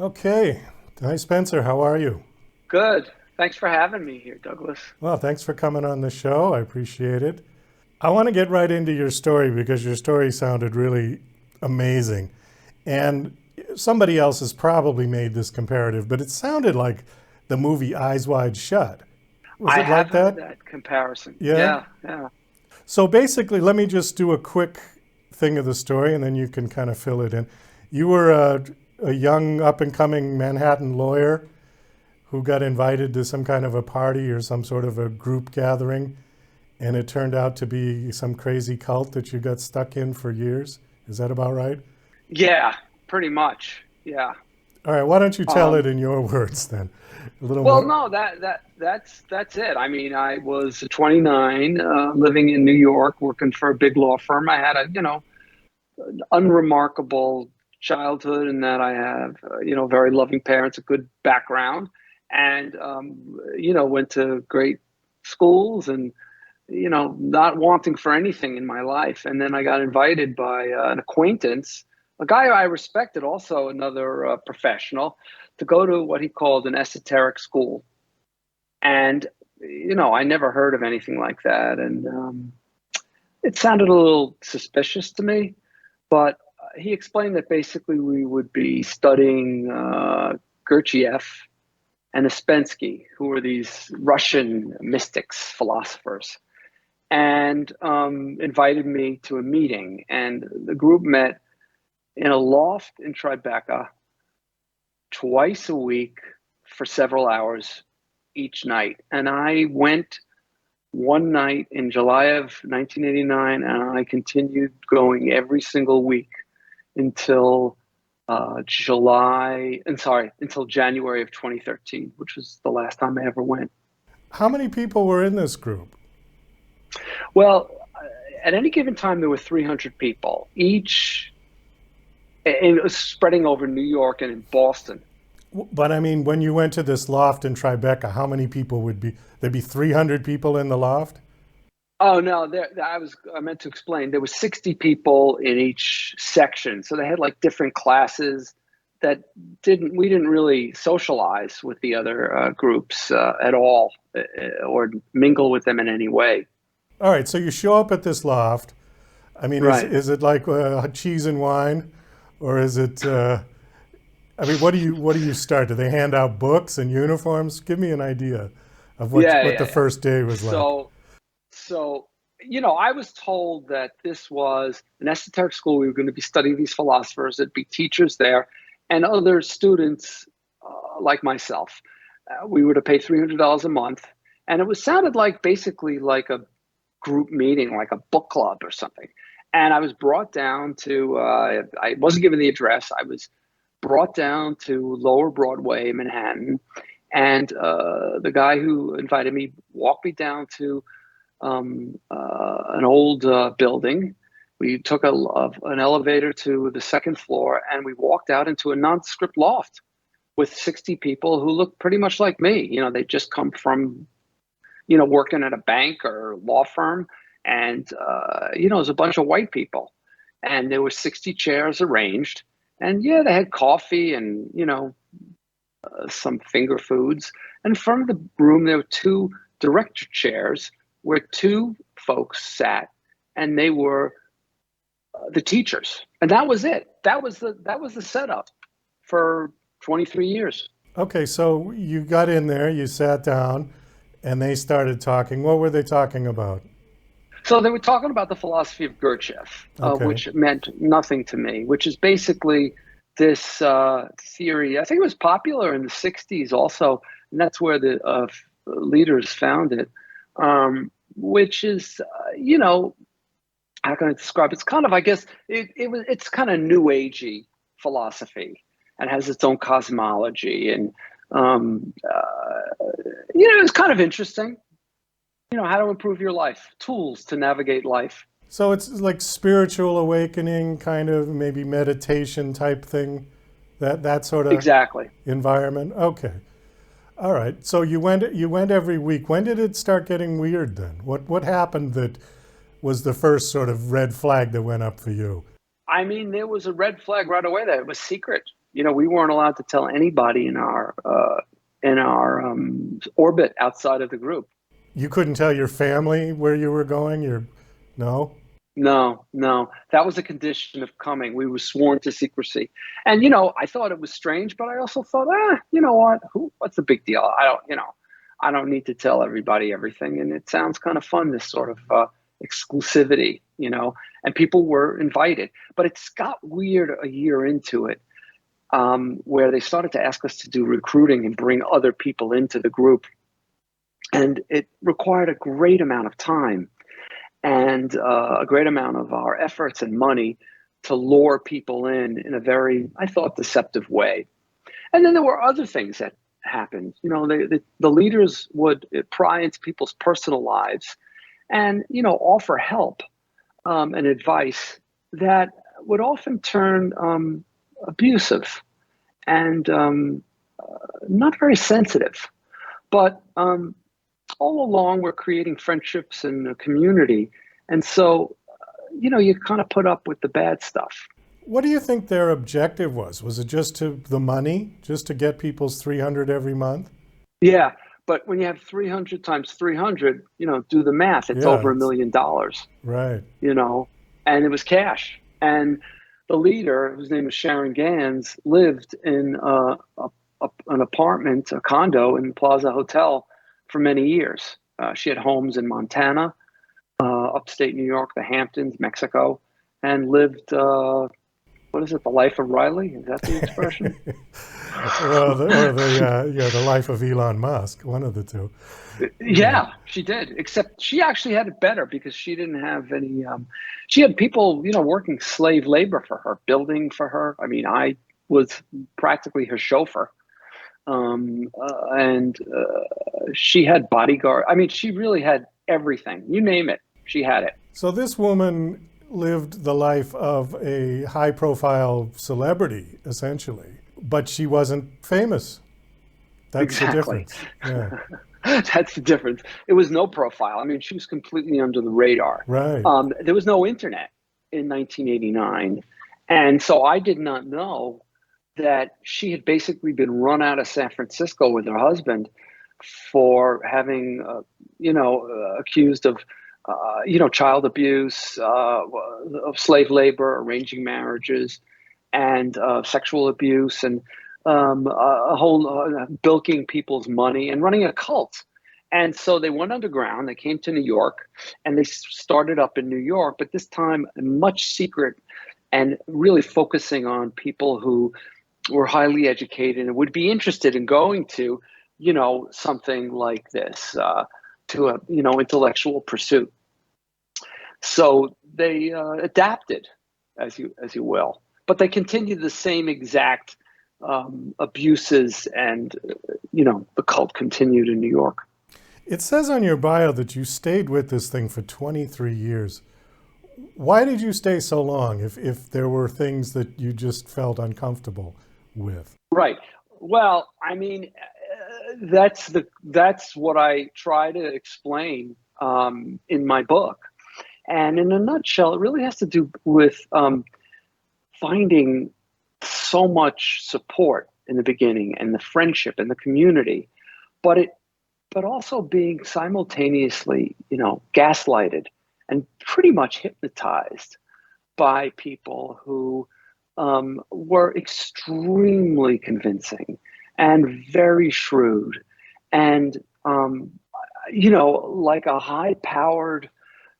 Okay. Hi, Spencer. How are you? Good. Thanks for having me here, Douglas. Well, thanks for coming on the show. I appreciate it. I want to get right into your story because your story sounded really amazing. And somebody else has probably made this comparative, but it sounded like the movie Eyes Wide Shut. Was I it have like heard that? that comparison. Yeah. Yeah, yeah. So basically, let me just do a quick thing of the story and then you can kind of fill it in. You were a young, up and coming Manhattan lawyer who got invited to some kind of a party or some sort of a group gathering, and it turned out to be some crazy cult that you got stuck in for years. Is that about right? Yeah, pretty much. Yeah. All right, why don't you tell it Um, in your words then? A little well, more. no, that's it. I mean, I was 29, living in New York, working for a big law firm. I had a, unremarkable childhood in that I have, very loving parents, a good background, and went to great schools and not wanting for anything in my life. And then I got invited by an acquaintance, a guy I respected, also another professional, to go to what he called an esoteric school. And, I never heard of anything like that. And it sounded a little suspicious to me, but he explained that basically we would be studying Gurdjieff and Ouspensky, who were these Russian mystics, philosophers, and invited me to a meeting. And the group met in a loft in Tribeca twice a week for several hours each night. And I went one night in July of 1989, and I continued going every single week until until January of 2013, which was the last time I ever went. How many people were in this group? Well, at any given time, there were 300 people, and it was spreading over New York and in Boston. But I mean, when you went to this loft in Tribeca, how many people would be? There'd be 300 people in the loft? Oh no, I meant to explain. There were 60 people in each section, so they had like different classes that didn't we didn't really socialize with the other groups at all, or mingle with them in any way. All right, so you show up at this loft. I mean, Right. is it like cheese and wine, or is it? I mean, what do you start? Do they hand out books and uniforms? Give me an idea of what Yeah, what the yeah, yeah. first day was like. So I was told that this was an esoteric school. We were going to be studying these philosophers. There'd be teachers there and other students like myself. We were to pay $300 a month. And it was sounded like basically like a group meeting, like a book club or something. And I was brought down to, I wasn't given the address. I was brought down to Lower Broadway, Manhattan. And the guy who invited me walked me down to an old building. We took an elevator to the second floor and we walked out into a nondescript loft with 60 people who looked pretty much like me. They just come from, working at a bank or law firm. And, it was a bunch of white people. And there were 60 chairs arranged. And yeah, they had coffee and, some finger foods. And from the room, there were two director chairs where two folks sat, and they were the teachers, and that was it. That was the setup for 23 years. Okay, so you got in there, you sat down, and they started talking. What were they talking about? So they were talking about the philosophy of Gurdjieff, Okay. which meant nothing to me, which is basically this theory. I think it was popular in the 60s also, and that's where the leaders found it, which is, how can I describe it? It's kind of, I guess, it's kind of new agey philosophy and has its own cosmology. And, it's kind of interesting, how to improve your life, tools to navigate life. So it's like spiritual awakening, kind of maybe meditation type thing, that sort of Exactly. environment. Okay. All right. So you went every week. When did it start getting weird then? What happened that was the first sort of red flag that went up for you? I mean, there was a red flag right away that it was secret. We weren't allowed to tell anybody in our orbit outside of the group. You couldn't tell your family where you were going? No? No, no, that was a condition of coming. We were sworn to secrecy, and I thought it was strange, but I also thought, you know what? What's the big deal? I don't need to tell everybody everything, and it sounds kind of fun, this sort of exclusivity, And people were invited, but it's got weird a year into it, where they started to ask us to do recruiting and bring other people into the group, and it required a great amount of time and a great amount of our efforts and money to lure people in a very, I thought, deceptive way. And then there were other things that happened. The leaders would pry into people's personal lives and, offer help and advice that would often turn abusive and not very sensitive. But all along, we're creating friendships and a community. And so, you kind of put up with the bad stuff. What do you think their objective was? Was it just the money, just to get people's 300 every month? Yeah. But when you have 300 times 300, do the math. It's over $1 million. Right. And it was cash. And the leader, whose name was Sharon Gans, lived in an apartment, a condo in Plaza Hotel for many years. She had homes in Montana, upstate New York, the Hamptons, Mexico, and lived, what is it, the life of Riley? Is that the expression? Well, the life of Elon Musk, one of the two. Yeah, she did. Except she actually had it better because she didn't have any. She had people, working slave labor for her, building for her. I mean, I was practically her chauffeur, and she had bodyguard. I mean, she really had everything. You name it, she had it. So this woman lived the life of a high-profile celebrity, essentially, but she wasn't famous. That's Exactly. the difference. Yeah. That's the difference. It was no profile. I mean, she was completely under the radar. Right. There was no internet in 1989. And so I did not know that she had basically been run out of San Francisco with her husband for having, accused of, child abuse, of slave labor, arranging marriages, and sexual abuse, and a whole bilking people's money and running a cult. And so they went underground. They came to New York, and they started up in New York, but this time much secret and really focusing on people who were highly educated and would be interested in going to, something like this, to a, intellectual pursuit. So they adapted, as you will, but they continued the same exact abuses, and the cult continued in New York. It says on your bio that you stayed with this thing for 23 years. Why did you stay so long if there were things that you just felt uncomfortable with? Right. Well, I mean, that's what I try to explain in my book. And in a nutshell, it really has to do with finding so much support in the beginning, and the friendship and the community, but also being simultaneously, gaslighted and pretty much hypnotized by people who were extremely convincing and very shrewd, and like a high-powered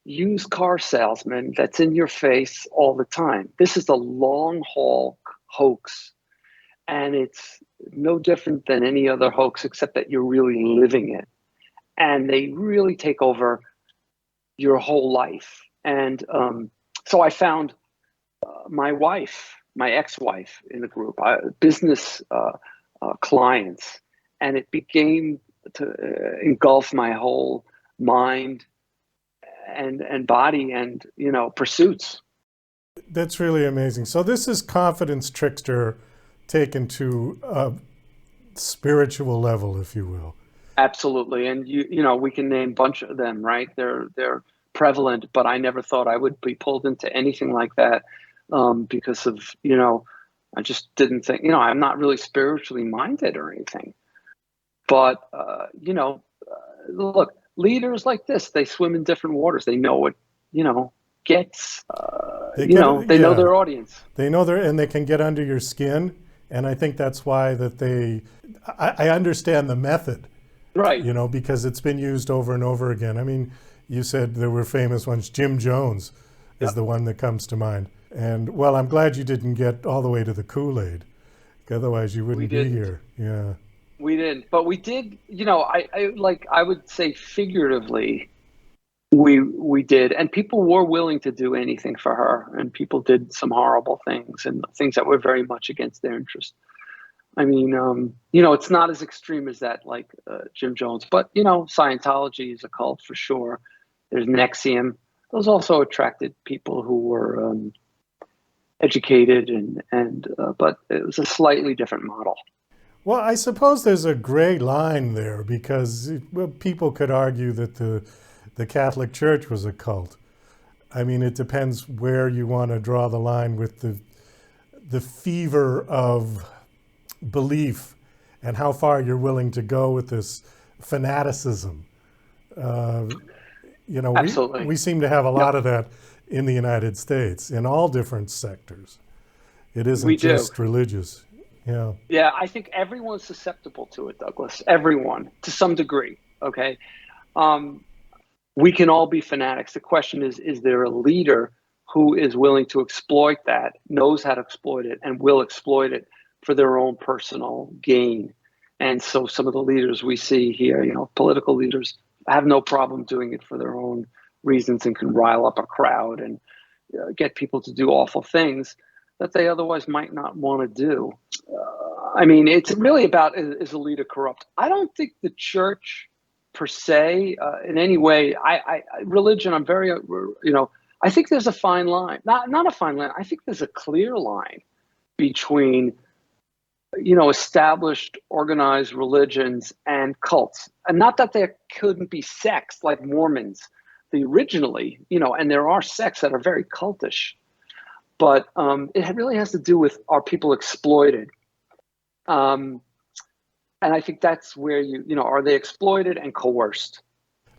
used car salesman that's in your face all the time. This is a long haul hoax, and it's no different than any other hoax, except that you're really living it, and they really take over your whole life. And so I found my ex-wife in the group, business clients, and it began to engulf my whole mind and body and pursuits. That's really amazing. So this is Confidence Trickster taken to a spiritual level, if you will. Absolutely. And we can name a bunch of them, right? They're prevalent, but I never thought I would be pulled into anything like that, because of I just didn't think, I'm not really spiritually minded or anything. But, look, leaders like this, they swim in different waters. They know what, gets, they know yeah, their audience. they know and they can get under your skin. And I think that's why I understand the method, Right. because it's been used over and over again. I mean, you said there were famous ones. Jim Jones is Yep. the one that comes to mind. And well, I'm glad you didn't get all the way to the Kool-Aid. Otherwise you We wouldn't be didn't. here. Yeah. We didn't. But we did, I would say figuratively, we did, and people were willing to do anything for her, and people did some horrible things and things that were very much against their interest. I mean, it's not as extreme as that, like Jim Jones, but Scientology is a cult for sure. There's Nexium. Those also attracted people who were educated, but it was a slightly different model. Well, I suppose there's a gray line there because people could argue that the Catholic Church was a cult. I mean, it depends where you want to draw the line with the fever of belief and how far you're willing to go with this fanaticism. Absolutely. We seem to have a lot Yep. of that in the United States in all different sectors. It We isn't do. just religious. Yeah. Yeah, I think everyone's susceptible to it, Douglas. Everyone, to some degree. Okay. We can all be fanatics. The question is there a leader who is willing to exploit that, knows how to exploit it, and will exploit it for their own personal gain? And so some of the leaders we see here, political leaders, have no problem doing it for their own reasons and can rile up a crowd and get people to do awful things that they otherwise might not want to do. I mean, it's really about, is a leader corrupt? I don't think the church per se, in any way, religion, I'm very, I think there's a fine line, not a fine line. I think there's a clear line between, established organized religions and cults. And not that there couldn't be sects like Mormons, originally, and there are sects that are very cultish, but it really has to do with, are people exploited? And I think that's where are they exploited and coerced?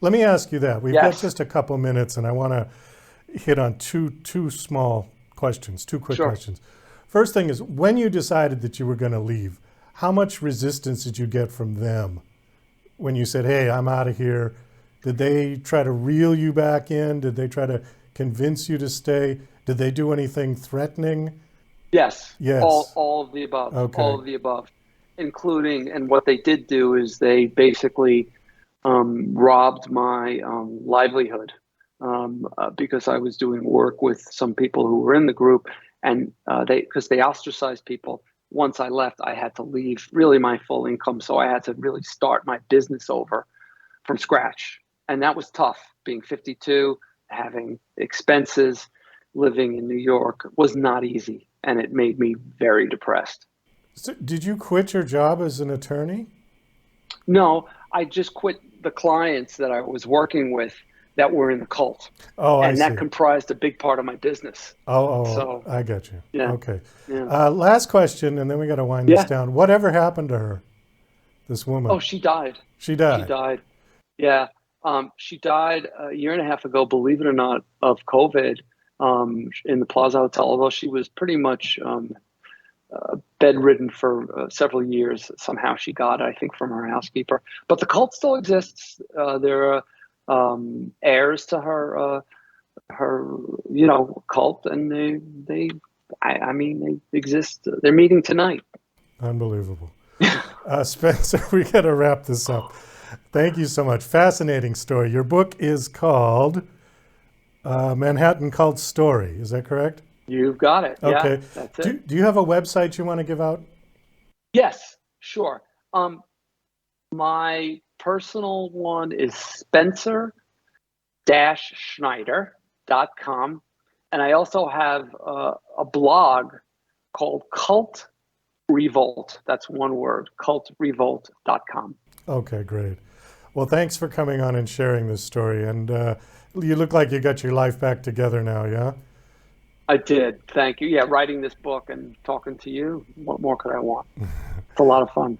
Let me ask you that. We've got Yes. just a couple minutes, and I want to hit on two small questions, two quick Sure. questions. First thing is, when you decided that you were going to leave, how much resistance did you get from them when you said, "Hey, I'm out of here"? Did they try to reel you back in? Did they try to convince you to stay? Did they do anything threatening? Yes. Yes. All of the above. Okay. All of the above, including, and what they did do is they basically robbed my livelihood because I was doing work with some people who were in the group, and because they ostracized people. Once I left, I had to leave really my full income, so I had to really start my business over from scratch, and that was tough. Being 52, having expenses, living in New York was not easy, and it made me very depressed. So did you quit your job as an attorney? No, I just quit the clients that I was working with that were in the cult, Oh, I and see. that comprised a big part of my business. Oh, So, I got you. yeah, Okay. yeah. Last question, and then we got to wind this Yeah. down. Whatever happened to her, this woman? Oh, she died. She She died. died. Yeah. She died a year and a half ago, believe it or not, of COVID in the Plaza Hotel, although she was pretty much bedridden for several years. Somehow she got it, I think, from her housekeeper. But the cult still exists. There are heirs to her cult, and they exist. They're meeting tonight. Unbelievable. Spencer, we got to wrap this up. Thank you so much. Fascinating story. Your book is called Manhattan Cult Story. Is that correct? You've got it. Okay. Yeah, that's it. Do you have a website you want to give out? Yes, sure. My personal one is Spencer-Schneider.com. And I also have a blog called Cult Revolt. That's one word, cultrevolt.com. Okay, great. Well, thanks for coming on and sharing this story. And you look like you got your life back together now, yeah? I did. Thank you. Yeah, writing this book and talking to you. What more could I want? It's a lot of fun.